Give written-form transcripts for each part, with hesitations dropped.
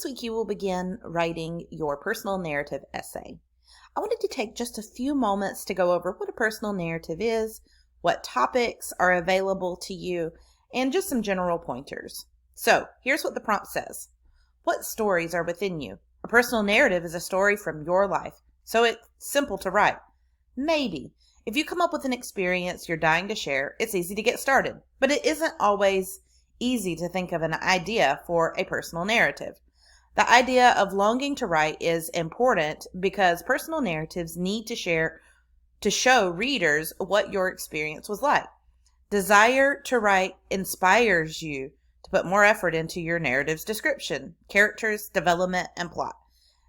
this week you will begin writing your personal narrative essay. I wanted to take just a few moments to go over what a personal narrative is, what topics are available to you, and just some general pointers. So here's what the prompt says. What stories are within you? A personal narrative is a story from your life, so it's simple to write. Maybe. If you come up with an experience you're dying to share, it's easy to get started, but it isn't always easy to think of an idea for a personal narrative. The idea of longing to write is important because personal narratives need to show readers what your experience was like. Desire to write inspires you to put more effort into your narrative's description, characters, development, and plot.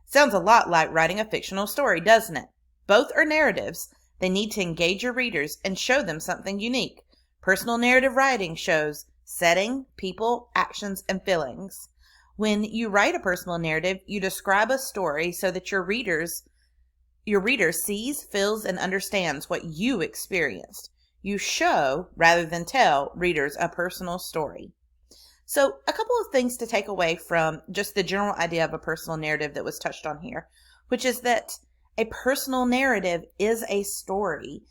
Sounds a lot like writing a fictional story, doesn't it? Both are narratives. They need to engage your readers and show them something unique. Personal narrative writing shows setting, people, actions, and feelings. When you write a personal narrative, you describe a story so that your reader sees, feels, and understands what you experienced. You show, rather than tell, readers a personal story. So, a couple of things to take away from just the general idea of a personal narrative that was touched on here, which is that a personal narrative is a story.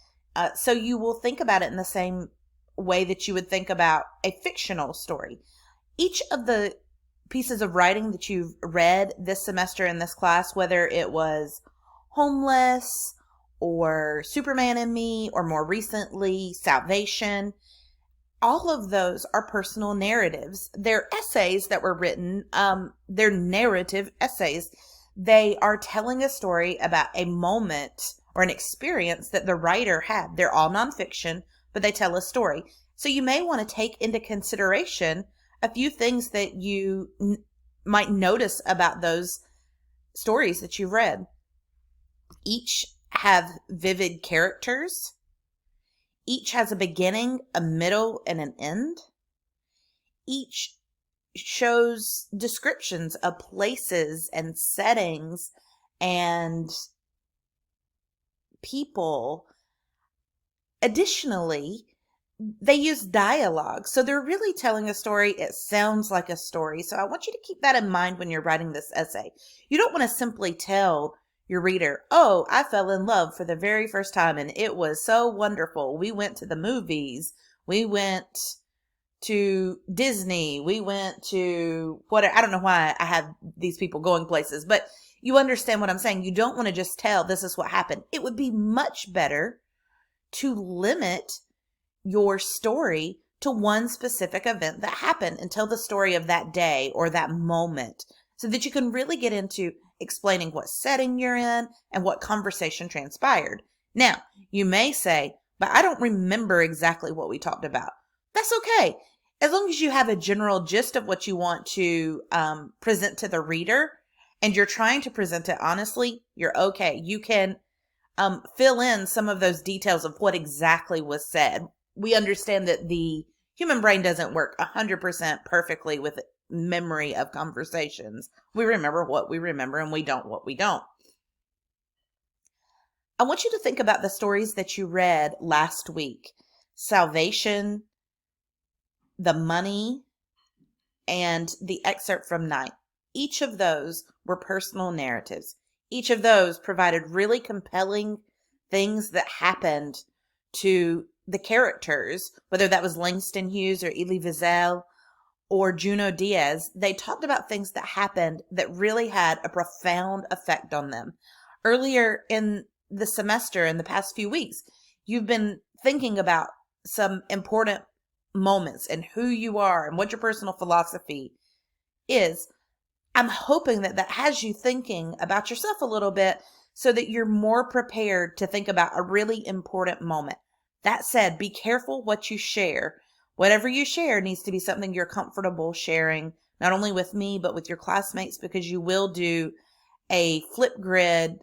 So you will think about it in the same way that you would think about a fictional story. Each of the pieces of writing that you've read this semester in this class, whether it was Homeless or Superman and Me, or more recently, Salvation, all of those are personal narratives. They're essays that were written. They're narrative essays. They are telling a story about a moment or an experience that the writer had. They're all nonfiction, but they tell a story. So you may want to take into consideration a few things that you might notice about those stories that you've read. Each have vivid characters. Each has a beginning, a middle, and an end. Each shows descriptions of places and settings and people. Additionally, they use dialogue. So they're really telling a story. It sounds like a story. So I want you to keep that in mind when you're writing this essay. You don't want to simply tell your reader, oh, I fell in love for the very first time and it was so wonderful. We went to the movies. We went to Disney. We went to whatever. I don't know why I have these people going places, but you understand what I'm saying. You don't want to just tell this is what happened. It would be much better to limit your story to one specific event that happened and tell the story of that day or that moment so that you can really get into explaining what setting you're in and what conversation transpired. Now, you may say, but I don't remember exactly what we talked about. That's okay. As long as you have a general gist of what you want to present to the reader and you're trying to present it honestly, you're okay. You can fill in some of those details of what exactly was said. We understand that the human brain doesn't work 100% perfectly with memory of conversations. We remember what we remember and we don't what we don't. I want you to think about the stories that you read last week. Salvation, The Money, and the excerpt from Night. Each of those were personal narratives. Each of those provided really compelling things that happened to the characters, whether that was Langston Hughes or Elie Wiesel or Junot Diaz. They talked about things that happened that really had a profound effect on them. Earlier in the semester, in the past few weeks, you've been thinking about some important moments and who you are and what your personal philosophy is. I'm hoping that that has you thinking about yourself a little bit so that you're more prepared to think about a really important moment. That said, be careful what you share. Whatever you share needs to be something you're comfortable sharing, not only with me, but with your classmates, because you will do a Flipgrid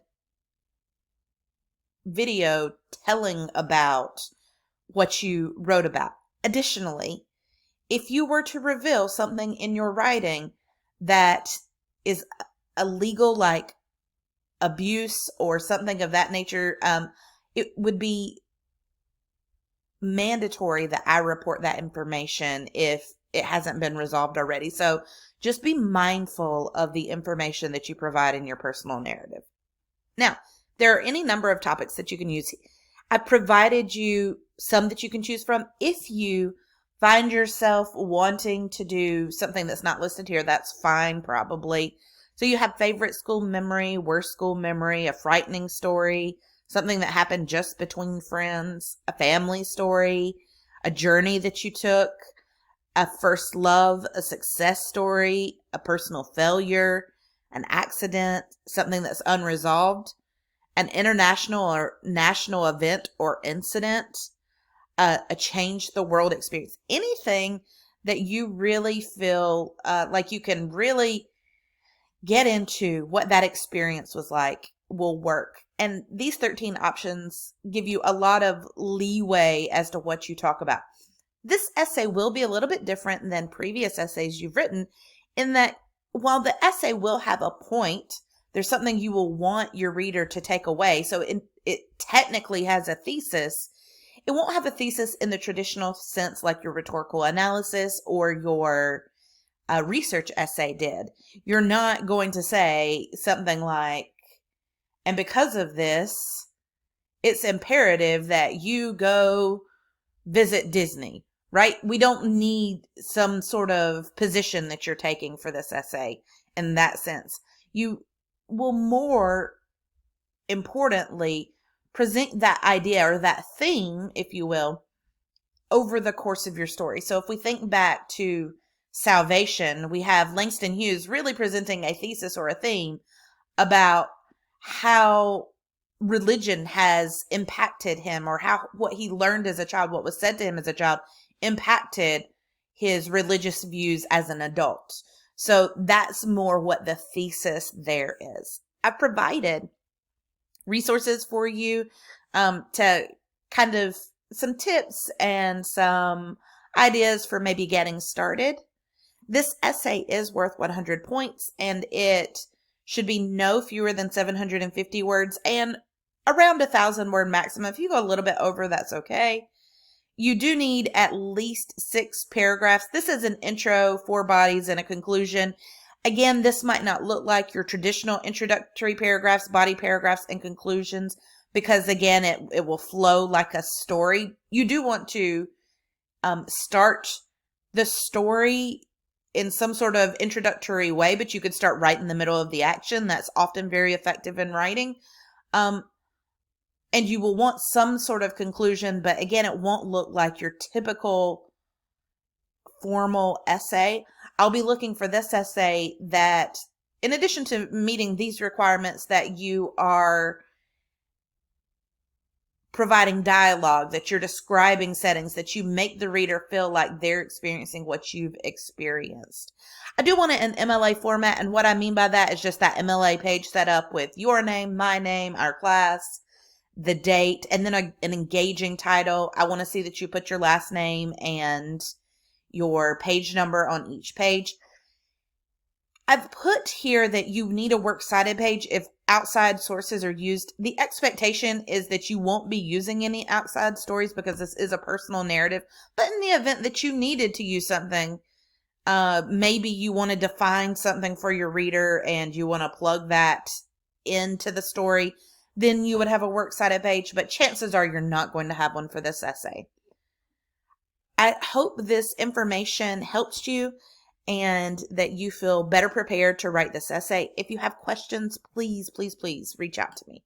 video telling about what you wrote about. Additionally, if you were to reveal something in your writing that is illegal, like abuse or something of that nature, it would be mandatory that I report that information if it hasn't been resolved already. So just be mindful of the information that you provide in your personal narrative. Now, there are any number of topics that you can use. I provided you some that you can choose from. If you find yourself wanting to do something that's not listed here, that's fine, probably. So you have favorite school memory, worst school memory, a frightening story, something that happened just between friends, a family story, a journey that you took, a first love, a success story, a personal failure, an accident, something that's unresolved, an international or national event or incident, a change the world experience, anything that you really feel like you can really get into what that experience was like will work. And these 13 options give you a lot of leeway as to what you talk about. This essay will be a little bit different than previous essays you've written in that while the essay will have a point, there's something you will want your reader to take away. So it technically has a thesis. It won't have a thesis in the traditional sense like your rhetorical analysis or your research essay did. You're not going to say something like, and because of this, it's imperative that you go visit Disney, right? We don't need some sort of position that you're taking for this essay in that sense. You will more importantly present that idea or that theme, if you will, over the course of your story. So if we think back to Salvation, we have Langston Hughes really presenting a thesis or a theme about how religion has impacted him, or how what he learned as a child, what was said to him as a child, impacted his religious views as an adult. So that's more what the thesis there is. I've provided resources for you to kind of some tips and some ideas for maybe getting started. This essay is worth 100 points, and it should be no fewer than 750 words and around 1,000 word maximum. If you go a little bit over, that's okay. You do need at least 6 paragraphs. This is an intro, 4 bodies, and a conclusion. Again, this might not look like your traditional introductory paragraphs, body paragraphs, and conclusions, because again, it will flow like a story. You do want to start the story in some sort of introductory way, but you could start right in the middle of the action. That's often very effective in writing. And you will want some sort of conclusion, but again, it won't look like your typical formal essay. I'll be looking for this essay that, in addition to meeting these requirements, that you are providing dialogue, that you're describing settings, that you make the reader feel like they're experiencing what you've experienced. I do want it in MLA format, and what I mean by that is just that MLA page set up with your name, my name, our class, the date, and then an engaging title. I want to see that you put your last name and your page number on each page. I've put here that you need a works cited page if outside sources are used. The expectation is that you won't be using any outside stories because this is a personal narrative. But in the event that you needed to use something, maybe you want to define something for your reader and you want to plug that into the story, then you would have a works cited page. But chances are you're not going to have one for this essay. I hope this information helps you and that you feel better prepared to write this essay. If you have questions, please, please, please reach out to me.